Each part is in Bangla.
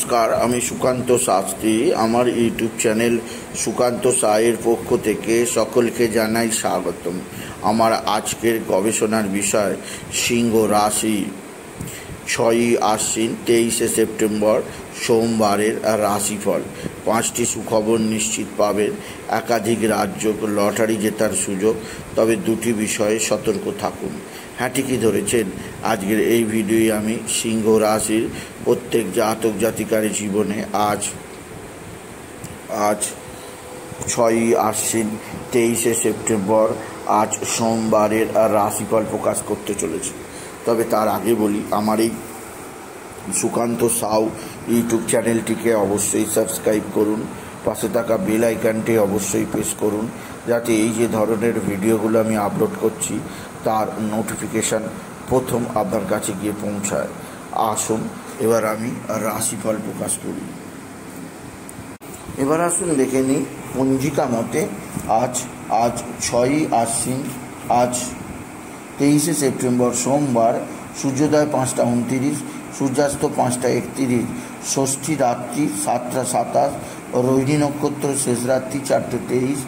নমস্কার, আমি সুকান্ত শাস্ত্রী। আমার ইউটিউব চ্যানেল সুকান্ত সায়ের পক্ষ থেকে সকলকে জানাই স্বাগতম। আমার আজকের গবেষণার বিষয় সিংহ রাশি। 6ই আশ্বিন 23শে সেপ্টেম্বর সোমবারের রাশিফল। 5টি সুখবর নিশ্চিত পাবেন। একাধিক রাজ্য লটারি জেতার সুযোগ, তবে 2টি বিষয়ে সতর্ক থাকুন। হ্যাঁ, ঠিকই ধরেছেন। আজকের এই ভিডিওয়ে আমি সিংহ রাশির প্রত্যেক জাতক জাতিকার জীবনে আজ 6ই আশ্বিন 23শে সেপ্টেম্বর আজ সোমবারের রাশিফল প্রকাশ করতে চলেছে। তবে তার আগে বলি, আমার এই সুকান্ত সাউ ইউটিউব চ্যানেলটিকে অবশ্যই সাবস্ক্রাইব করুন। পাশে থাকা বেল আইকনটি অবশ্যই প্রেস করুন, যাতে এই যে ধরনের ভিডিওগুলো আমি আপলোড করছি তার নোটিফিকেশান প্রথম আপনার কাছে গিয়ে পৌঁছায়। আসুন এবার আমি রাশিফল প্রকাশ করি। এবার আসুন দেখে নিই পঞ্জিকা মতে আজ 6ই আশ্বিন, আজ 23শে সেপ্টেম্বর সোমবার। সূর্যোদয় 5টা 29, সূর্যাস্ত 5টা 31, ষষ্ঠী রাত্রি 7টা 27, রোহিণী নক্ষত্র শেষ রাত্রি 4টে 23,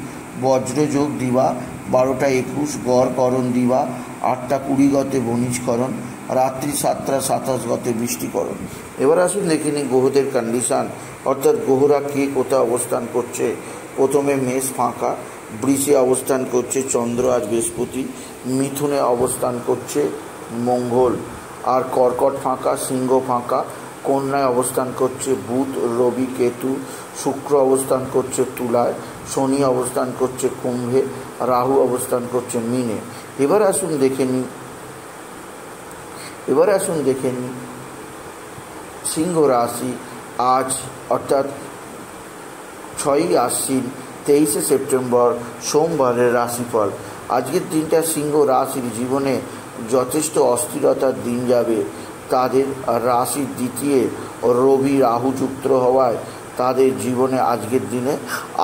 বজ্রযোগ দিবা 12টা 21, গড় করণ দিবা 8টা 20 গতে বণিজকরণ, রাত্রি 7টা 27 গতে বৃষ্টিকরণ। এবার আসুন দেখে নিই গ্রহদের কন্ডিশান, অর্থাৎ গ্রহরা কে কোথায় অবস্থান করছে। প্রথমে মেষ ফাঁকা, বৃষে অবস্থান করছে চন্দ্র আজ বৃহস্পতি, মিথুনে অবস্থান করছে মঙ্গল, আর কর্কট ফাঁকা, সিংহ ফাঁকা, কন্যায় অবস্থান করছে বুধ, রবি, কেতু, শুক্র অবস্থান করছে তুলায়, শনি অবস্থান করছে কুম্ভে, রাহু অবস্থান করছে মীনে। এবার আসুন দেখে নিই সিংহ রাশি আজ, অর্থাৎ 6ই আশ্বিন 23শে সেপ্টেম্বর সোমবারের রাশিফল। আজকের দিনটা সিংহ রাশির জীবনে যথেষ্ট অস্থিরতার দিন যাবে। তাদের রাশির দ্বিতীয় রবি রাহু যুক্ত হওয়ায় তাদের জীবনে আজকের দিনে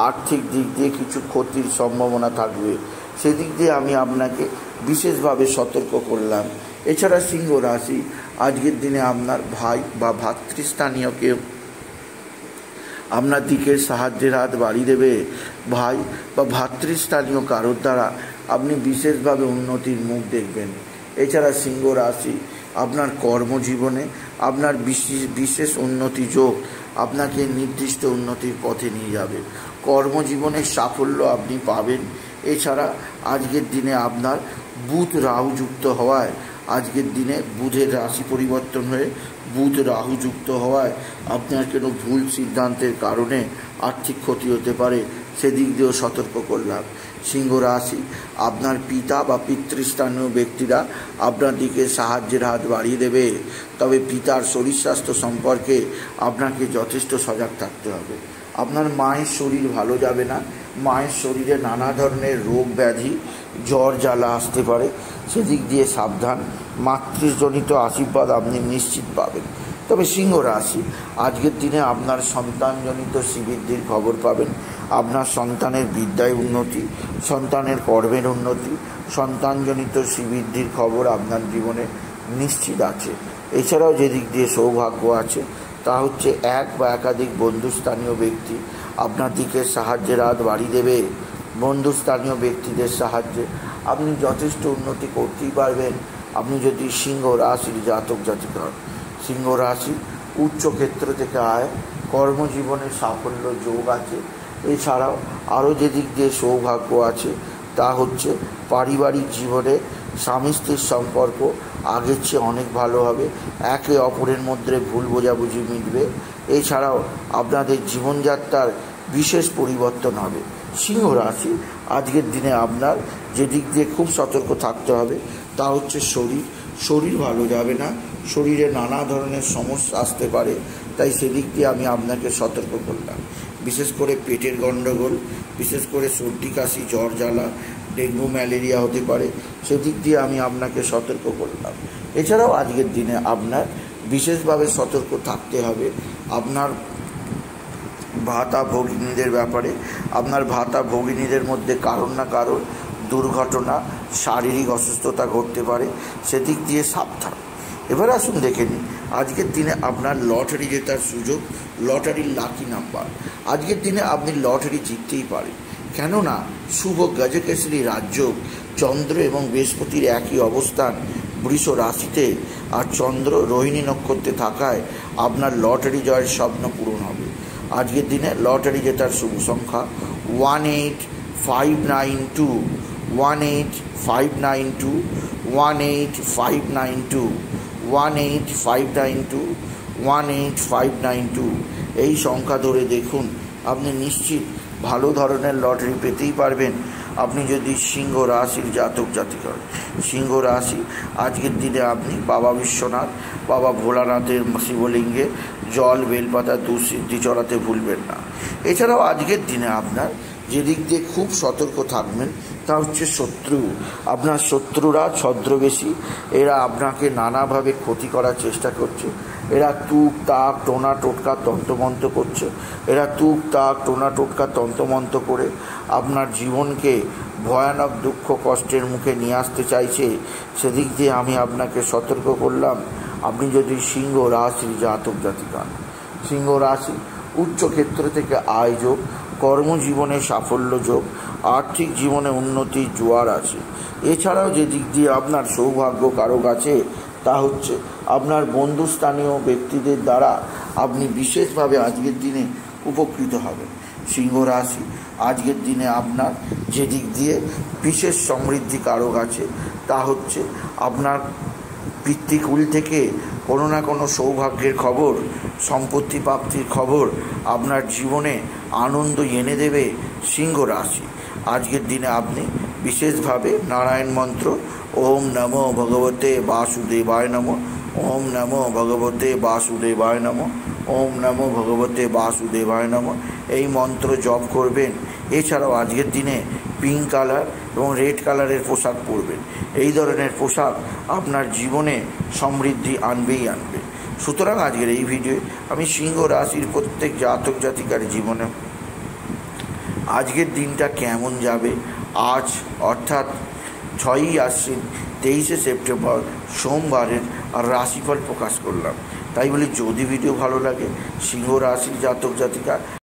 আর্থিক দিক দিয়ে কিছু ক্ষতির সম্ভাবনা থাকবে। সেদিক দিয়ে আমি আপনাকে বিশেষভাবে সতর্ক করলাম। এছাড়া সিংহ রাশি আজকের দিনে আপনার ভাই বা ভাতৃস্থানীয় কেউ আপনার দিকে সাহায্যের হাত বাড়িয়ে দেবে। ভাই বা ভাতৃস্থানীয় কারোর দ্বারা আপনি বিশেষভাবে উন্নতির মুখ দেখবেন। এছাড়া সিংহ রাশি আপনার কর্মজীবনে আপনার বিশেষ উন্নতি যোগ আপনাকে নির্দিষ্ট উন্নতির পথে নিয়ে যাবে। কর্মজীবনের সাফল্য আপনি পাবেন। এছাড়া আজকের দিনে আপনার বুধ রাহু যুক্ত হওয়ায়, আজকের দিনে বুধের রাশি পরিবর্তন হয়ে বুধ রাহু যুক্ত হওয়ায় আপনার কোনো ভুল সিদ্ধান্তের কারণে আর্থিক ক্ষতি হতে পারে, সেদিক দিয়েও সতর্ক করলাম। সিংহ রাশি আপনার পিতা বা পিতৃস্থানীয় ব্যক্তিরা আপনার দিকে সাহায্যের হাত বাড়িয়ে দেবে। তবে পিতার শরীর স্বাস্থ্য সম্পর্কে আপনাকে যথেষ্ট সজাগ থাকতে হবে। আপনার মায়ের শরীর ভালো যাবে না। মায়ের শরীরে নানা ধরনের রোগ ব্যাধি, জ্বর জ্বালা আসতে পারে, সেদিক দিয়ে সাবধান। মাতৃজনিত আশীর্বাদ আপনি নিশ্চিত পাবেন। তবে সিংহ রাশি আজকের দিনে আপনার সন্তানজনিত শ্রীবৃদ্ধির খবর পাবেন। আপনার সন্তানের বিদ্যায় উন্নতি, সন্তানের কর্মের উন্নতি, সন্তানজনিত শ্রীবৃদ্ধির খবর আপনার জীবনে নিশ্চিত আছে। এছাড়াও যেদিক দিয়ে সৌভাগ্য আছে তা হচ্ছে এক বা একাধিক বন্ধুস্থানীয় ব্যক্তি আপনার দিকে সাহায্যের হাত বাড়িয়ে দেবে। বন্ধুস্থানীয় ব্যক্তিদের সাহায্যে আপনি যথেষ্ট উন্নতি করতেই পারবেন, আপনি যদি সিংহ রাশির জাতক জাতিকা হন। সিংহ রাশি উচ্চ ক্ষেত্র থেকে আয়, কর্মজীবনের সাফল্য যোগ আছে। এছাড়াও আরও যেদিক দিয়ে সৌভাগ্য আছে তা হচ্ছে পারিবারিক জীবনে স্বামী স্ত্রীর সম্পর্ক আগের চেয়ে অনেক ভালো হবে। একে অপরের মধ্যে ভুল বোঝাবুঝি মিটবে। এছাড়াও আপনাদের জীবনযাত্রার বিশেষ পরিবর্তন হবে। সিংহ রাশি আজকের দিনে আপনার যেদিক দিয়ে খুব সতর্ক থাকতে হবে তা হচ্ছে শরীর ভালো যাবে না। শরীরে নানা ধরনের সমস্যা আসতে পারে, তাই সেদিক দিয়ে আমি আপনাকে সতর্ক করলাম। বিশেষ করে পেটের গণ্ডগোল, বিশেষ করে সর্দি কাশি, জ্বর জ্বালা, ডেঙ্গু ম্যালেরিয়া হতে পারে, সেদিক দিয়ে আমি আপনাকে সতর্ক করলাম। এছাড়াও আজকের দিনে আপনার বিশেষভাবে সতর্ক থাকতে হবে আপনার ভাতা ভগিনীদের ব্যাপারে। আপনার ভাতা ভগিনীদের মধ্যে কারোর না কারোর দুর্ঘটনা, শারীরিক অসুস্থতা ঘটতে পারে, সেদিক দিয়ে সাবধান। এবার আসুন দেখে নিই আজকের দিনে আপনার লটারি জেতার সুযোগ, লটারির লাকি নাম্বার। আজকের দিনে আপনি লটারি জিততেই পারেন, কেননা শুভ গজকেশরী রাজযোগ, চন্দ্র এবং বৃহস্পতির একই অবস্থান বৃষ রাশিতে, আর চন্দ্র রোহিণী নক্ষত্রে থাকায় আপনার লটারি জয়ের স্বপ্ন পূরণ হবে। আজকের দিনে লটারি জেতার শুভ সংখ্যা 18592, 18592, 18592, 18592, 18592। এই সংখ্যা ধরে দেখুন, আপনি নিশ্চিত ভালো ধরনের লটারি পেতেই পারবেন। আপনি যদি সিংহ রাশির জাতক জাতিকা, সিংহ রাশি, আজকের দিনে আপনি বাবা বিশ্বনাথ, বাবা ভোলানাথের শিবলিঙ্গে জল বেলপাতা দুঃসিদ্ধি চড়াতে ভুলবেন না। এছাড়াও আজকের দিনে আপনার যেদিক দিয়ে খুব সতর্ক থাকবেন তা হচ্ছে শত্রু। আপনার শত্রুরা ছদ্মবেশী, এরা আপনাকে নানাভাবে ক্ষতি করার চেষ্টা করছে। এরা তুক তাক টোনা টোটকা তন্ত্রমন্ত্র করছে, এরা তুক তাক টোনা টোটকা তন্ত্রমন্ত্র করে আপনার জীবনকে ভয়ানক দুঃখ কষ্টের মুখে নিয়ে আসতে চাইছে। সেদিক দিয়ে আমি আপনাকে সতর্ক করলাম। আপনি যদি সিংহ রাশির জাতক জাতিকা, সিংহ রাশি, উচ্চ ক্ষেত্র থেকে আয় যোগ, কর্মজীবনে সাফল্য যোগ, আর্থিক জীবনে উন্নতির জোয়ার আছে। এছাড়াও যে দিক দিয়ে আপনার সৌভাগ্য কারক আছে তা হচ্ছে আপনার বন্ধুস্থানীয় ব্যক্তিদের দ্বারা আপনি বিশেষভাবে আজকের দিনে উপকৃত হবেন। সিংহ রাশি, আজকের দিনে আপনার যে দিক দিয়ে বিশেষ সমৃদ্ধি কারক আছে তা হচ্ছে আপনার পিতৃকুল থেকে কোনো না কোনো সৌভাগ্যের খবর, সম্পত্তি প্রাপ্তির খবর আপনার জীবনে আনন্দ এনে দেবে। সিংহ রাশি, আজকের দিনে আপনি বিশেষভাবে নারায়ণ মন্ত্র ওম নমো ভগবতে বাসুদেবায় নমঃ, ওম নমো ভগবতে বাসুদেবায় নমঃ, ওম নমো ভগবতে বাসুদেবায় নমঃ এই মন্ত্র জপ করবেন। এছাড়াও আজকের দিনে পিঙ্ক কালার এবং রেড কালারের পোশাক পরবেন। এই ধরনের পোশাক আপনার জীবনে সমৃদ্ধি আনবেই আনবে। সুতরাং আজকের এই ভিডিওয়ে আমি সিংহ রাশির প্রত্যেক জাতক জাতিকার জীবনে আজকের দিনটা কেমন যাবে, আজ অর্থাৎ 6ই আশ্বিন 23শে সেপ্টেম্বর সোমবারের রাশিফল প্রকাশ করলাম। তাই বলি যদি ভিডিও ভালো লাগে, সিংহ রাশির জাতক জাতিকা